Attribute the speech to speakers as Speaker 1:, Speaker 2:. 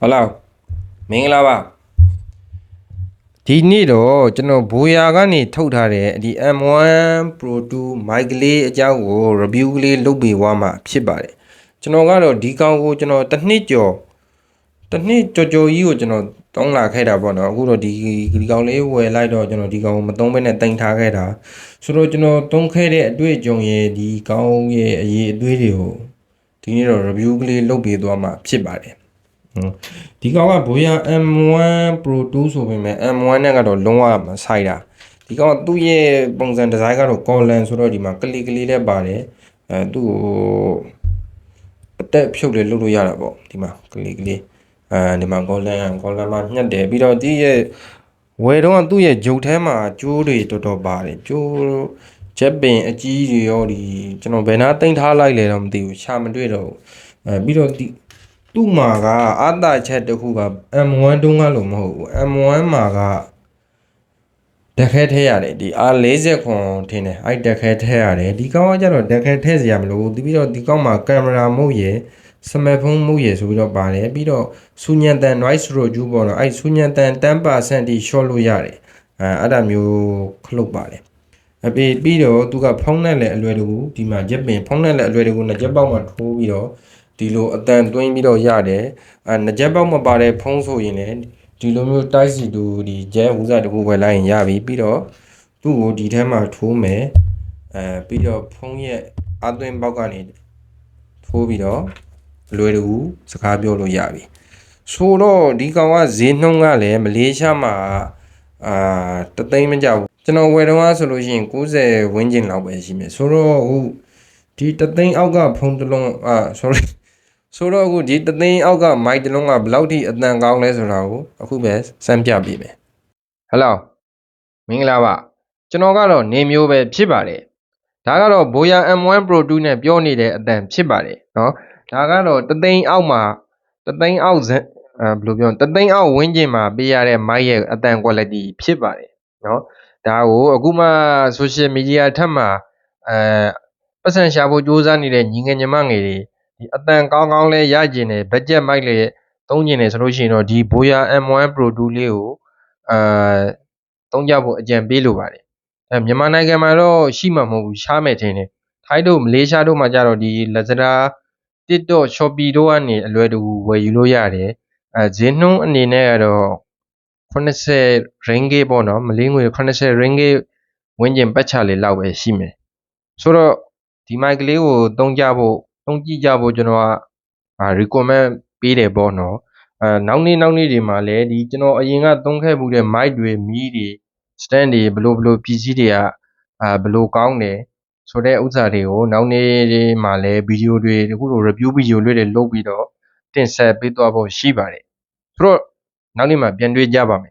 Speaker 1: ဟုတ်လားမင်္ဂလာပါဒီနေ့တော့ကျွန်တော်ဘိုးရာကနေထုတ်ထားတဲ့ဒီ M1 Pro 2 mic ကလေးအကြောင်းကို review ကလေးလုပ်ပေးသွားမှာဖြစ်ပါတယ်ကျွန်တော်ကတော့ဒီကောင်ကိုကျွန်တော်တစ်နှစ်ကျော်ကြီးကိုကျွန်တော်တောင်းလာခဲ့တာပေါ့နော်အခုတော့ဒီကောင်လေးဝယ်လိုက်တော့ကျွန်တော်ဒီကောင်ကိုမသုံးဘဲနဲ့တင်ထားခဲ့တာဆိုတော့ကျွန်တော်သုံးခဲ့တဲ့အတွေ့အကြုံရဲ့ဒီကောင်ရဲ့အရေးအသွေးတွေကိုဒီနေ့တော့ review ကလေးလုပ်ပေးသွားမှာဖြစ်ပါတယ်ဒီကောင်ကဘိုးရ M1 Pro 2ဆိုပေမဲ့ M1 နဲ့ကတော့လုံးဝမဆိုင်တာဒီကောင်ကသူ့ရဲ့ပုံစံဒီဇိုင်းကတော့ Collan ဆိုတော့ဒီမှာကလေးလည်းပါတယ်သူ့ကိုအတက်ဖြုတ်လေလုပ်လို့ရတာပေါ့ဒီမှာကလေးဒီမှာ Collan မှာညှက်တယ်ပြီးတော့ဒီရဲ့ဝယ်တော့သူ့ရဲ့ဂျုတ်ထဲမှာကျိုးတွေတော်တော်ပါတယ်ကျိုးချက်ပင်အကြီးတွေရောဒီကျွန်တော်ဘယ်နာတင်ထားလိုက်လဲတော့မသိဘူးရှာမတွေ့တော့ပြီးတော့ဒီသူ့မှာကအာသာချက်တစ်ခုက M1 တုန်းကလို့မဟုတ်ဘူး M1 မှာကတက်ခဲထည့်ရတယ်ဒီ R40 ခွန်ထင်တယ်အဲ့တက်ခဲထည့်ရတယ်ဒီကောင်ကကျတော့တက်ခဲထည့်စရာမလိုဘူးပြီးတော့ဒီကောင်မှာကင်မရာမုတ်ရယ်စမတ်ဖုန်းမုတ်ရယ်ဆိုပြီးတော့ပါတယ်ပြီးတော့ဆူညံတန် noise reduce ပေါ့နော်အဲ့ဆူညံတန် 10% ထိ short လို့ရတယ်အဲ့ဒါမျိုးခလုတ်ပါတယ်ပြီးတော့သူကဖုန်းနဲ့လည်းအလွယ်တကူဒီမှာရက်ပင်ဖုန်းနဲ့လည်းအလွယ်တကူနှစ်ချက်ပေါက်မှာထိုးပြီးတော့ဒီလိုအတန်သွင်းပြီးတော့ရတယ်နှစ်ချက်ပေါက်မပါတဲ့ဖုန်းဆိုရင်လည်းဒီလိုမျိုးတိုက်စီတူဒီဂျဲဝူးစာတကူဝယ်လိုက်ရင်ရပြီပြီးတော့သူ့ကိုဒီထဲမှာထိုးမယ်ပြီးတော့ဖုန်းရဲ့အသွင်းပေါက်ကနေထိုးပြီးတော့အလွယ်တကူစကားပြောလို့ရပြီဆိုတော့ဒီကောင်ကဈေးနှုန်းကလည်းမလေးရှားမှာတသိန်းမကြောက်ကျွန်တော်ဝယ်တော့ဆိုလို့ရှိရင်90ဝန်းကျင်လောက်ပဲရှိမယ်ဆိုတော့ဟိုဒီတသိန်းအောက်ကဖုန်းတစ်လုံးsorry ဆိုတော့အခုဒီတသိန်းအောက်ကမိုက်တစ်လုံးကဘယ်လောက်ထိအတန်ကောင်းလဲဆိုတာကိုအခုပဲစမ်းပြပေးမယ်ဟယ်လိုမင်္ဂလာပါကျွန်တော်ကတော့နေမျိုးပဲဖြစ်ပါတယ်ဒါကတော့ဘိုးရ M1 Pro 2နဲ့ပြောနေတဲ့အတန်ဖြစ်ပါတယ်เนาะဒါကတော့တသိန်းအောက်မှာတသိန်းအောက်ဘယ်လိုပြောတသိန်းအောက်ဝန်းကျင်မှာပေးရတဲ့မိုက်ရဲ့အတန် quality ဖြစ်ပါတယ်เนาะဒါကိုအခုမှ social media ထက်မှာပတ်စံရှာဖို့ကြိုးစားနေတဲ့ညီငယ်ညီမငယ်တွေဒီအတန်ကောင်းလဲရကျင်တယ် budget မိုက်လေသုံးကျင်တယ်ဆိုလို့ရှိရင်တော့ဒီဘိုးရ M1 Pro 2လေးကိုသုံးကြဖို့အကြံပေးလိုပါတယ်မြန်မာနိုင်ငံမှာတော့ရှိမှာမဟုတ်ဘူးရှားမယ်ထင်တယ်ထိုင်းတို့မလေးရှားတို့မှာကြတော့ဒီ Lazada TikTok Shopee တို့ကနေအလွယ်တကူဝယ်ယူလို့ရတယ်ဈေးနှုန်းအနေနဲ့ကတော့80 ringgit ပေါ့နော်မလေးငွေ80 ringgit ဝန်းကျင်ပတ်ချလေလောက်ပဲရှိမယ်ဆိုတော့ဒီမိုက်ကလေးကိုသုံးကြဖို့ကျွန်တော်ကrecommend ပေးတယ်ပေါ့နော်နောက်နေ့တွေမှာလည်းဒီကျွန်တော်အရင်ကသုံးခဲ့မှုတဲ့ mic တွေမီးတွေ stand တွေဘလို့ပစ္စည်းတွေကဘလို့ကောင်းတယ်ဆိုတဲ့ဥစ္စာတွေကိုနောက်နေ့တွေမှာလည်းဗီဒီယိုတွေအခုလို review ဗီဒီယိုတွေလုပ်ပြီးတော့တင်ဆက်ပေးသွားဖို့ရှိပါတယ်ဆိုတော့နောက်နေ့မှာပြန်တွေ့ကြပါမယ်